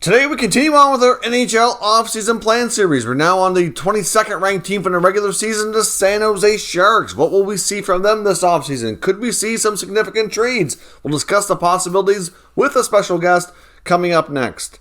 Today we continue on with our NHL offseason plan series. We're now on the 22nd ranked team from the regular season, the San Jose Sharks. What will we see from them this offseason? Could we see some significant trades? We'll discuss the possibilities with a special guest coming up next.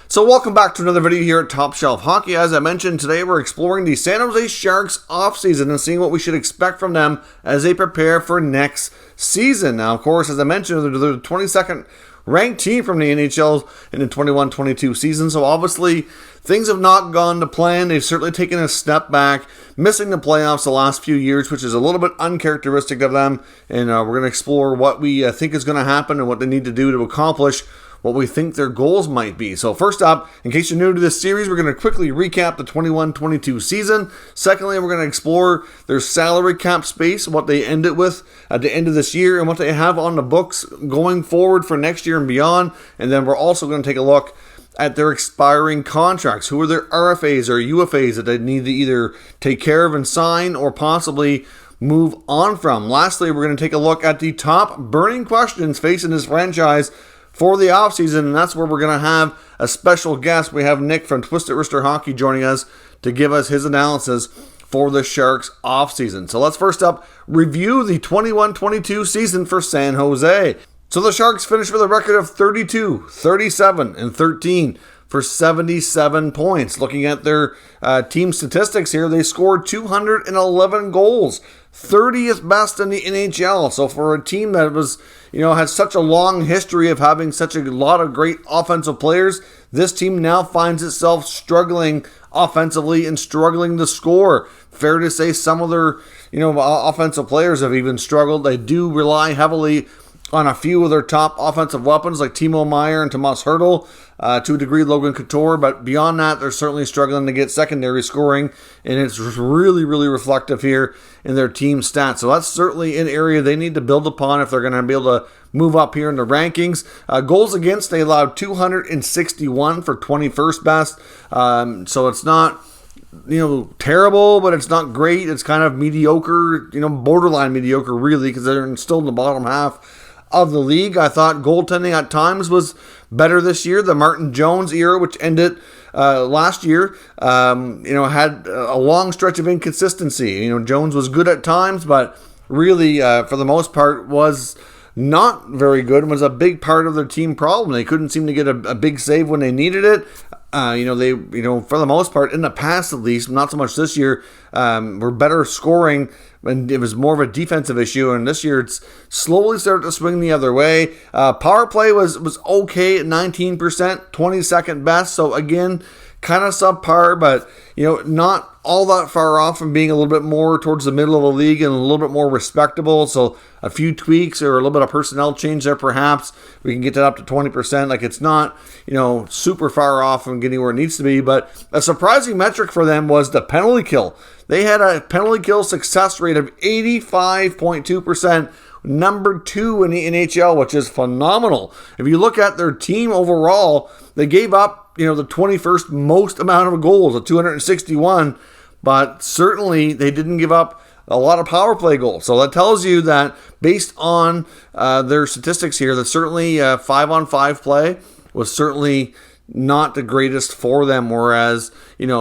So welcome back to another video here at Top Shelf Hockey. As I mentioned, today we're exploring the San Jose Sharks offseason and seeing what we should expect from them as they prepare for next season. Now, of course, as I mentioned, they're the 22nd ranked team from the NHL in the 21-22 season. So obviously, things have not gone to plan. They've certainly taken a step back, missing the playoffs the last few years, which is a little bit uncharacteristic of them. And we're going to explore what we think is going to happen and what they need to do to accomplish what we think their goals might be. So first up, in case you're new to this series, we're going to quickly recap the 21-22 season. Secondly, we're going to explore their salary cap space, what they end it with at the end of this year, and what they have on the books going forward for next year and beyond. And then we're also going to take a look at their expiring contracts. Who are their RFAs or UFAs that they need to either take care of and sign or possibly move on from. Lastly, we're going to take a look at the top burning questions facing this franchise for the offseason, and that's where we're going to have a special guest. We have Nick from Twisted Wrister Hockey joining us to give us his analysis for the Sharks offseason. So let's first up review the 21-22 season for San Jose. So the Sharks finished with a record of 32, 37, and 13 for 77 points. Looking at their team statistics here, they scored 211 goals, 30th best in the NHL. So for a team that has such a long history of having such a lot of great offensive players, this team now finds itself struggling offensively and struggling to score. Fair to say some of their offensive players have even struggled. They do rely heavily on a few of their top offensive weapons like Timo Meier and Tomas Hertl, to a degree Logan Couture, but beyond that, they're certainly struggling to get secondary scoring, and it's really, really reflective here in their team stats. So that's certainly an area they need to build upon if they're going to be able to move up here in the rankings. Goals against, they allowed 261 for 21st best, so it's not terrible, but it's not great. It's kind of mediocre, borderline mediocre really, because they're still in the bottom half of the league. I thought goaltending at times was better this year. The Martin Jones era, which ended last year, had a long stretch of inconsistency. Jones was good at times, but really, for the most part, was not very good and was a big part of their team problem. They couldn't seem to get a big save when they needed it. They for the most part, in the past at least, not so much this year, were better scoring, and it was more of a defensive issue. And this year, it's slowly started to swing the other way. Power play was okay at 19%, 22nd best. So again, kind of subpar, but not all that far off from being a little bit more towards the middle of the league and a little bit more respectable. So a few tweaks or a little bit of personnel change there, perhaps we can get that up to 20%. Like, it's not super far off from getting where it needs to be. But a surprising metric for them was the penalty kill. They had a penalty kill success rate of 85.2%. Number 2 in the NHL, which is phenomenal. If you look at their team overall, they gave up the 21st most amount of goals at 261, but certainly they didn't give up a lot of power play goals. So that tells you that based on their statistics here, that certainly 5-on-5 play was certainly not the greatest for them, whereas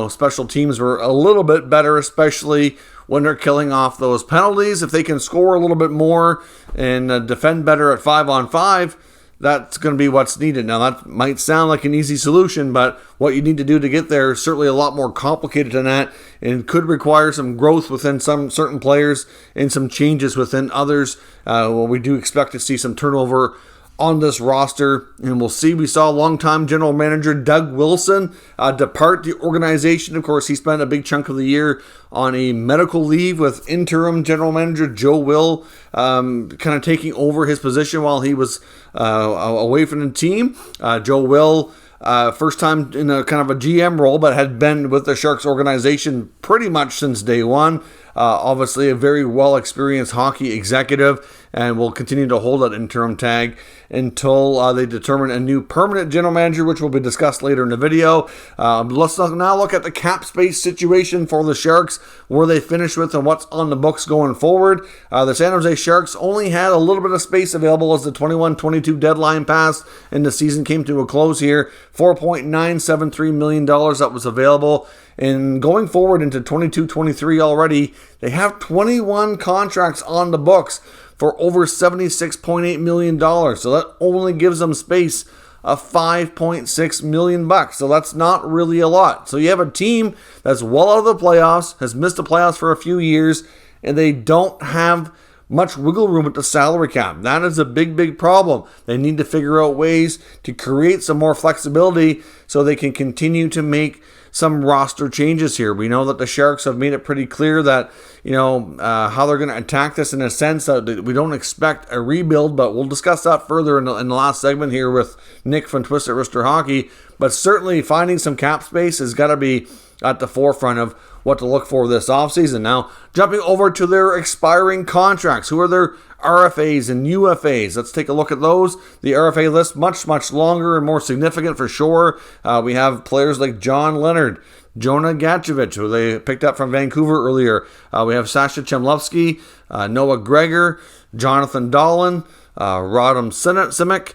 special teams were a little bit better, especially when they're killing off those penalties. If they can score a little bit more and defend better at 5-on-5, that's going to be what's needed. Now, that might sound like an easy solution, but what you need to do to get there is certainly a lot more complicated than that, and could require some growth within some certain players and some changes within others. We do expect to see some turnover on this roster, and we'll see. We saw longtime general manager Doug Wilson depart the organization. Of course, he spent a big chunk of the year on a medical leave, with interim general manager Joe Will kind of taking over his position while he was away from the team. Joe Will, first time in a kind of a GM role, but had been with the Sharks organization pretty much since day one. Obviously a very well-experienced hockey executive, and will continue to hold that interim tag until they determine a new permanent general manager, which will be discussed later in the video. Let's now look at the cap space situation for the Sharks, where they finish with and what's on the books going forward. The San Jose Sharks only had a little bit of space available as the 21-22 deadline passed and the season came to a close here. $4.973 million that was available. And going forward into 22-23 already, they have 21 contracts on the books for over $76.8 million. So that only gives them space of $5.6 million. So that's not really a lot. So you have a team that's well out of the playoffs, has missed the playoffs for a few years, and they don't have much wiggle room with the salary cap. That is a big problem. They need to figure out ways to create some more flexibility so they can continue to make some roster changes here. We know that the Sharks have made it pretty clear that, how they're going to attack this, in a sense that we don't expect a rebuild, but we'll discuss that further in the last segment here with Nick from Twisted Rooster Hockey. But certainly finding some cap space has got to be at the forefront of what to look for this offseason. Now, jumping over to their expiring contracts, who are their RFAs and UFAs? Let's take a look at those. The RFA list, much longer and more significant for sure. We have players like John Leonard, Jonah Gatchevich, who they picked up from Vancouver earlier. We have Sasha Chemlovsky, Noah Gregor, Jonathan Dolan, Rodham Simic,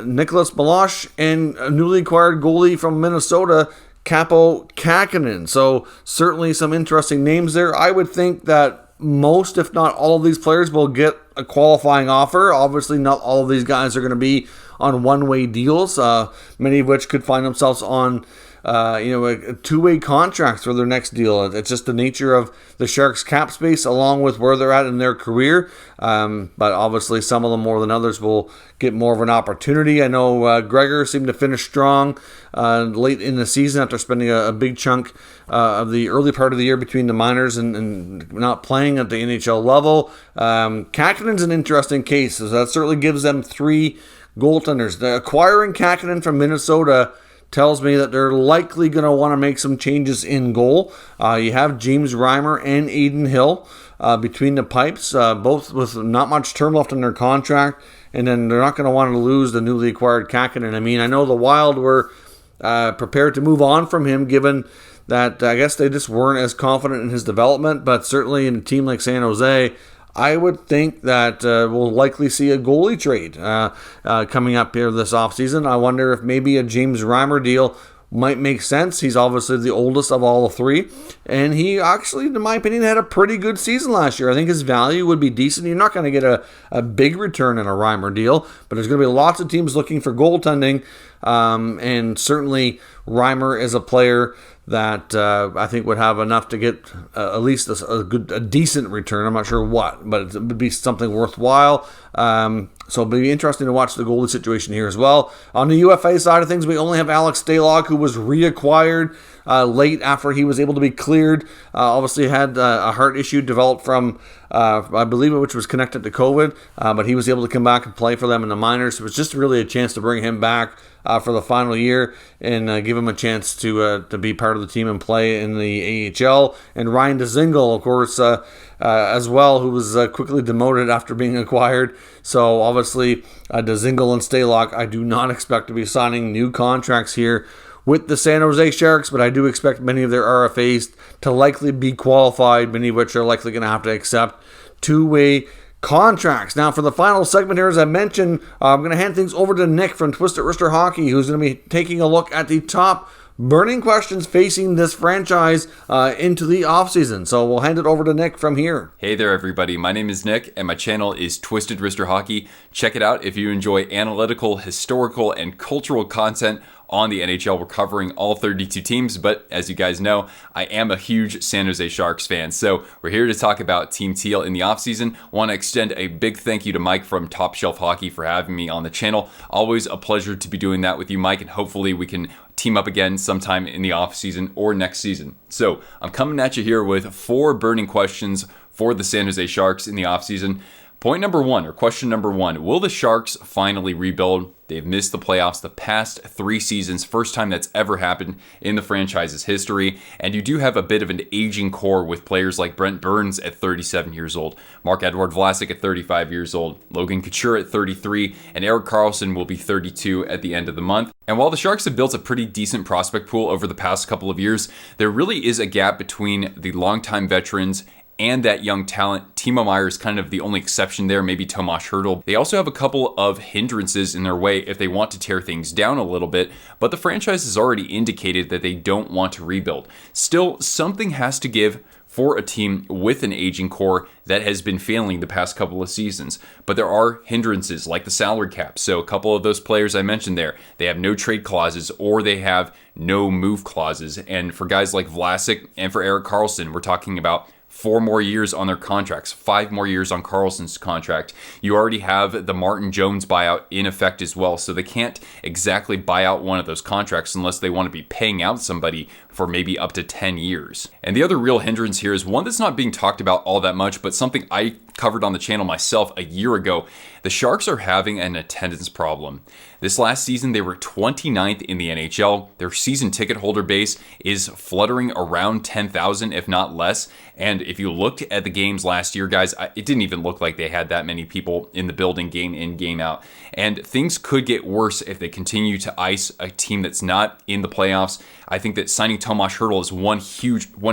Nicholas Meloche, and a newly acquired goalie from Minnesota, Capo Kakinen. So certainly some interesting names there. I would think that most, if not all of these players will get a qualifying offer. Obviously not all of these guys are going to be on one-way deals, many of which could find themselves on a two-way contracts for their next deal. It's just the nature of the Sharks' cap space along with where they're at in their career. But obviously some of them more than others will get more of an opportunity. I know Gregor seemed to finish strong late in the season after spending a big chunk of the early part of the year between the minors and not playing at the NHL level. Kakinen's an interesting case. So that certainly gives them three goaltenders. Acquiring Kakinen from Minnesota tells me that they're likely going to want to make some changes in goal. You have James Reimer and Aiden Hill between the pipes, both with not much term left in their contract, and then they're not going to want to lose the newly acquired Kakinen. I mean, I know the Wild were prepared to move on from him, given that I guess they just weren't as confident in his development, but certainly in a team like San Jose, I would think that we'll likely see a goalie trade coming up here this offseason. I wonder if maybe a James Reimer deal might make sense. He's obviously the oldest of all the three, and he actually, in my opinion, had a pretty good season last year. I think his value would be decent. You're not going to get a big return in a Reimer deal, but there's going to be lots of teams looking for goaltending, and certainly Reimer is a player that I think would have enough to get at least a decent return. I'm not sure what, but it would be something worthwhile. So it'll be interesting to watch the goalie situation here as well. On the UFA side of things, we only have Alex Stalock, who was reacquired late after he was able to be cleared. Obviously had a heart issue developed from, I believe, which was connected to COVID, but he was able to come back and play for them in the minors. So it was just really a chance to bring him back for the final year and give him a chance to be part of the team and play in the AHL. And Ryan Dzingel, of course, as well, who was quickly demoted after being acquired. So obviously, Dzingel and Stalock, I do not expect to be signing new contracts here with the San Jose Sharks, but I do expect many of their RFAs to likely be qualified, many of which are likely going to have to accept two-way contracts. Now, for the final segment here, as I mentioned, I'm going to hand things over to Nick from Twisted Rooster Hockey, who's going to be taking a look at the top burning questions facing this franchise into the offseason. So we'll hand it over to Nick from here. Hey there, everybody. My name is Nick, and my channel is Twisted Rooster Hockey. Check it out if you enjoy analytical, historical, and cultural content on the NHL. We're covering all 32 teams, but as you guys know, I am a huge San Jose Sharks fan. So we're here to talk about Team Teal in the offseason. Want to extend a big thank you to Mike from Top Shelf Hockey for having me on the channel. Always a pleasure to be doing that with you, Mike, and hopefully we can team up again sometime in the offseason or next season. So I'm coming at you here with 4 burning questions for the San Jose Sharks in the offseason. Point number one, or question number one, will the Sharks finally rebuild? They've missed the playoffs the past 3 seasons, first time that's ever happened in the franchise's history. And you do have a bit of an aging core with players like Brent Burns at 37 years old, Marc-Edouard Vlasic at 35 years old, Logan Couture at 33, and Erik Karlsson will be 32 at the end of the month. And while the Sharks have built a pretty decent prospect pool over the past couple of years, there really is a gap between the longtime veterans and that young talent. Timo Meier is kind of the only exception there, maybe Tomas Hertl. They also have a couple of hindrances in their way if they want to tear things down a little bit, but the franchise has already indicated that they don't want to rebuild. Still, something has to give for a team with an aging core that has been failing the past couple of seasons. But there are hindrances like the salary cap. So a couple of those players I mentioned there, they have no trade clauses or they have no move clauses. And for guys like Vlasic and for Erik Karlsson, we're talking about 4 more years on their contracts, 5 more years on Karlsson's contract. You already have the Martin Jones buyout in effect as well, so they can't exactly buy out one of those contracts unless they want to be paying out somebody for maybe up to 10 years. And the other real hindrance here is one that's not being talked about all that much, but something I covered on the channel myself a year ago. The Sharks are having an attendance problem. This last season, they were 29th in the NHL. Their season ticket holder base is fluttering around 10,000, if not less. And if you looked at the games last year, guys, it didn't even look like they had that many people in the building game in, game out. And things could get worse if they continue to ice a team that's not in the playoffs. I think that signing Tomas Hertl is one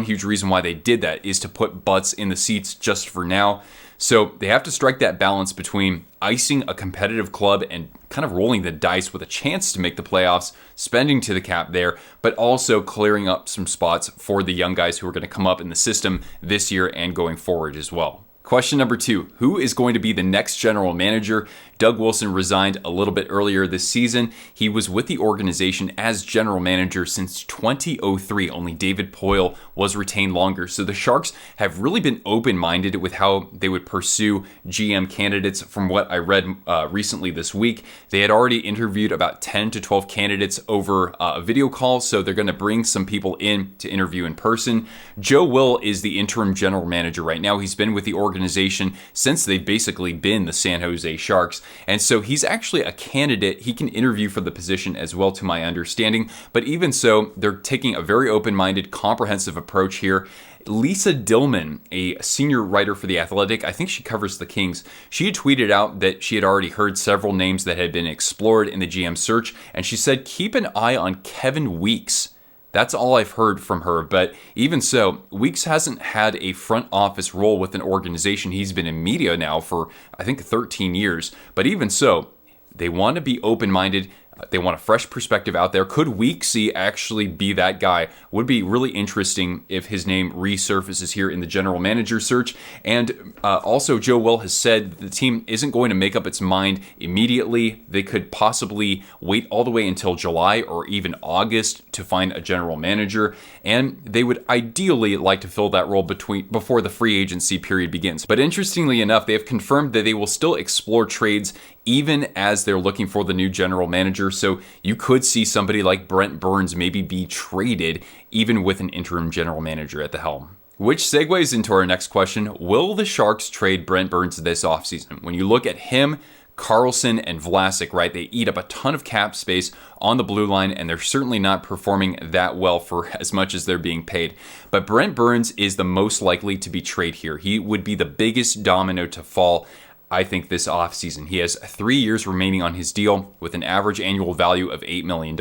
huge reason why they did that, is to put butts in the seats just for now. So they have to strike that balance between icing a competitive club and kind of rolling the dice with a chance to make the playoffs, spending to the cap there, but also clearing up some spots for the young guys who are going to come up in the system this year and going forward as well. Question number 2, who is going to be the next general manager? Doug Wilson resigned a little bit earlier this season. He was with the organization as general manager since 2003. Only David Poile was retained longer. So the Sharks have really been open-minded with how they would pursue GM candidates. From what I read recently this week, they had already interviewed about 10 to 12 candidates over a video call. So they're going to bring some people in to interview in person. Joe Will is the interim general manager right now. He's been with the organization since they've basically been the San Jose Sharks. And so he's actually a candidate. He can interview for the position as well, to my understanding. But even so, they're taking a very open-minded, comprehensive approach here. Lisa Dillman, a senior writer for The Athletic, I think she covers the Kings, she had tweeted out that she had already heard several names that had been explored in the GM search. And she said, keep an eye on Kevin Weeks. That's all I've heard from her, but even so, Weeks hasn't had a front office role with an organization. He's been in media now for, I think, 13 years. But even so, they want to be open-minded. They want a fresh perspective out there. Could Weeksy actually be that guy? Would be really interesting if his name resurfaces here in the general manager search. And also, Joe Will has said that the team isn't going to make up its mind immediately. They could possibly wait all the way until July or even August to find a general manager. And they would ideally like to fill that role before the free agency period begins. But interestingly enough, they have confirmed that they will still explore trades even as they're looking for the new general manager. So you could see somebody like Brent Burns maybe be traded even with an interim general manager at the helm. Which segues into our next question. Will the Sharks trade Brent Burns this offseason? When you look at him, Karlsson and Vlasic, right, they eat up a ton of cap space on the blue line, and they're certainly not performing that well for as much as they're being paid. But Brent Burns is the most likely to be traded here. He would be the biggest domino to fall, I think, this offseason. He has 3 years remaining on his deal with an average annual value of $8 million.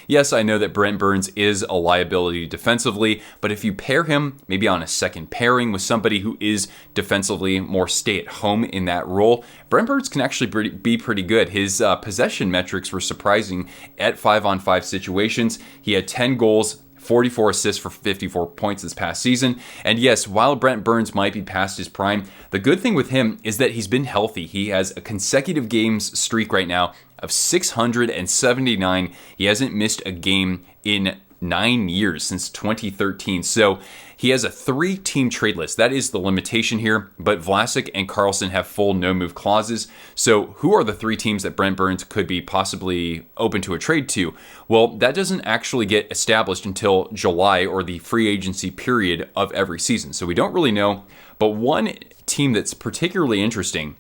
Yes, I know that Brent Burns is a liability defensively, but if you pair him maybe on a second pairing with somebody who is defensively more stay-at-home in that role, Brent Burns can actually be pretty good. His possession metrics were surprising at 5-on-5 situations. He had 10 goals, 44 assists for 54 points this past season. And yes, while Brent Burns might be past his prime, the good thing with him is that he's been healthy. He has a consecutive games streak right now of 679. He hasn't missed a game in 9 years, since 2013. So he has a 3-team trade list. That is the limitation here, but Vlasic and Karlsson have full no-move clauses. So who are the 3 teams that Brent Burns could be possibly open to a trade to? Well, that doesn't actually get established until July, or the free agency period of every season. So we don't really know, but one team that's particularly interesting,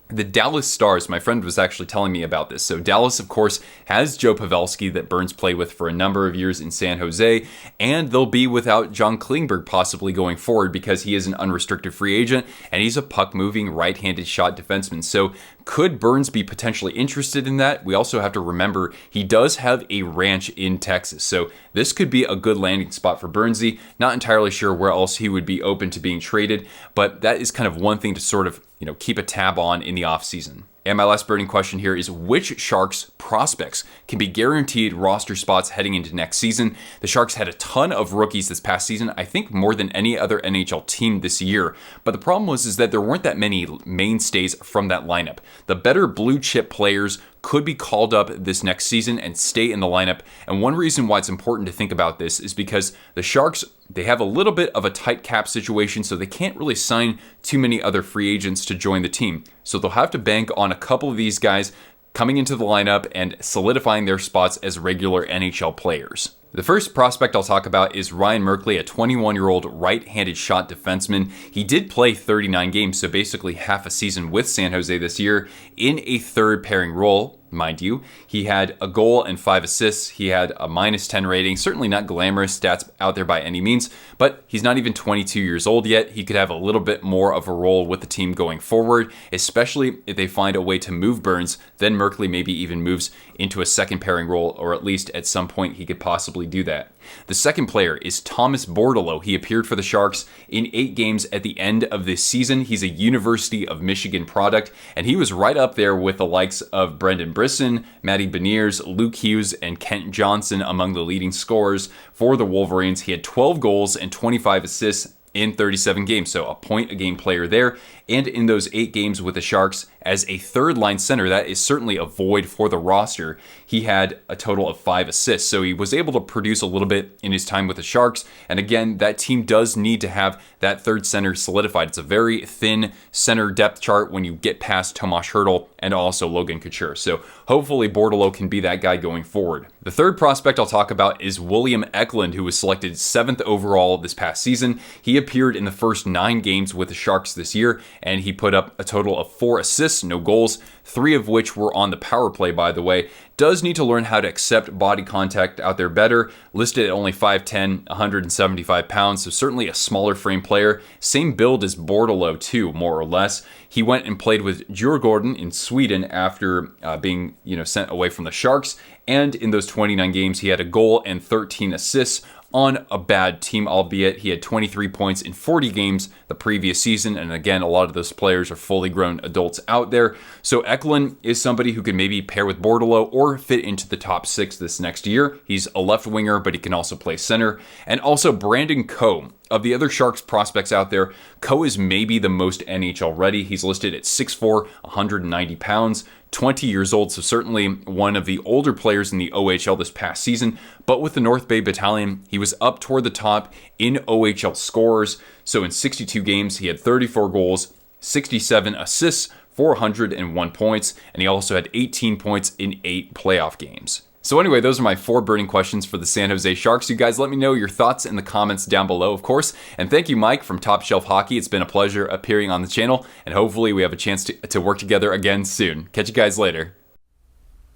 the Dallas Stars. My friend was actually telling me about this. So Dallas, of course, has Joe Pavelski that Burns played with for a number of years in San Jose, and they'll be without John Klingberg possibly going forward because he is an unrestricted free agent, and he's a puck-moving right-handed shot defenseman. So could Burns be potentially interested in that? We also have to remember he does have a ranch in Texas, so this could be a good landing spot for Burnsy. Not entirely sure where else he would be open to being traded, but that is kind of one thing to sort of keep a tab on in the offseason. And my last burning question here is, which Sharks prospects can be guaranteed roster spots heading into next season? The Sharks had a ton of rookies this past season, I think more than any other NHL team this year. But the problem was that there weren't that many mainstays from that lineup. The better blue chip players could be called up this next season and stay in the lineup. And one reason why it's important to think about this is because the Sharks, they have a little bit of a tight cap situation, so they can't really sign too many other free agents to join the team. So they'll have to bank on a couple of these guys coming into the lineup and solidifying their spots as regular NHL players. The first prospect I'll talk about is Ryan Merkley, a 21-year-old right-handed shot defenseman. He did play 39 games, so basically half a season with San Jose this year in a third pairing role. Mind you, he had a goal and 5 assists. He had a -10 rating. Certainly not glamorous stats out there by any means, but he's not even 22 years old yet. He could have a little bit more of a role with the team going forward, especially if they find a way to move Burns. Then Merkley maybe even moves into a second pairing role, or at least at some point he could possibly do that. The second player is Thomas Bordeleau. He appeared for the Sharks in 8 games at the end of this season. He's a University of Michigan product, and he was right up there with the likes of Brendan Brisson, Matty Beniers, Luke Hughes, and Kent Johnson among the leading scorers for the Wolverines. He had 12 goals and 25 assists in 37 games, so a point-a-game player there. And in those 8 games with the Sharks as a third-line center, that is certainly a void for the roster. He had a total of 5 assists, so he was able to produce a little bit in his time with the Sharks. And again, that team does need to have that third center solidified. It's a very thin center depth chart when you get past Tomas Hertl and also Logan Couture. So hopefully Bordeleau can be that guy going forward. The third prospect I'll talk about is William Eklund, who was selected 7th overall this past season. He appeared in the first 9 games with the Sharks this year, and he put up a total of 4 assists, no goals, 3 of which were on the power play, by the way. Does need to learn how to accept body contact out there better. Listed at only 5'10", 175 pounds, so certainly a smaller frame player. Same build as Bordeleau too, more or less. He went and played with Djurgården in Sweden after being sent away from the Sharks. And in those 29 games, he had a goal and 13 assists on a bad team, albeit he had 23 points in 40 games the previous season. And again, a lot of those players are fully grown adults out there. So Eklund is somebody who can maybe pair with Bordeleau or fit into the top 6 this next year. He's a left winger, but he can also play center. And also Brandon Coe. Of the other Sharks prospects out there, Coe is maybe the most NHL ready. He's listed at 6'4", 190 pounds, 20 years old, so certainly one of the older players in the OHL this past season. But with the North Bay Battalion, he was up toward the top in OHL scorers. So in 62 games, he had 34 goals, 67 assists, 401 points, and he also had 18 points in 8 playoff games. So anyway, those are my 4 burning questions for the San Jose Sharks. You guys let me know your thoughts in the comments down below, of course. And thank you, Mike, from Top Shelf Hockey. It's been a pleasure appearing on the channel, and hopefully we have a chance to work together again soon. Catch you guys later.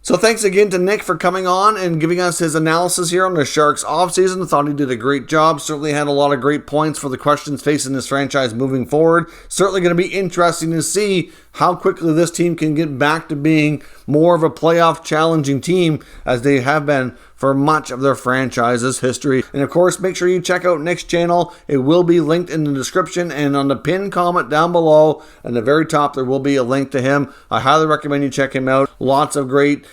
So thanks again to Nick for coming on and giving us his analysis here on the Sharks offseason. Thought he did a great job. Certainly had a lot of great points for the questions facing this franchise moving forward. Certainly going to be interesting to see how quickly this team can get back to being more of a playoff challenging team as they have been for much of their franchise's history. And of course, make sure you check out Nick's channel. It will be linked in the description and on the pinned comment down below. At the very top, there will be a link to him. I highly recommend you check him out. Lots of great,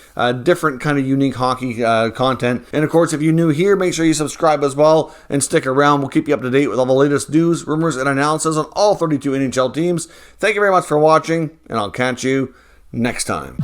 different kind of unique hockey content. And of course, if you're new here, make sure you subscribe as well and stick around. We'll keep you up to date with all the latest news, rumors, and analysis on all 32 NHL teams. Thank you very much for watching, and I'll catch you next time.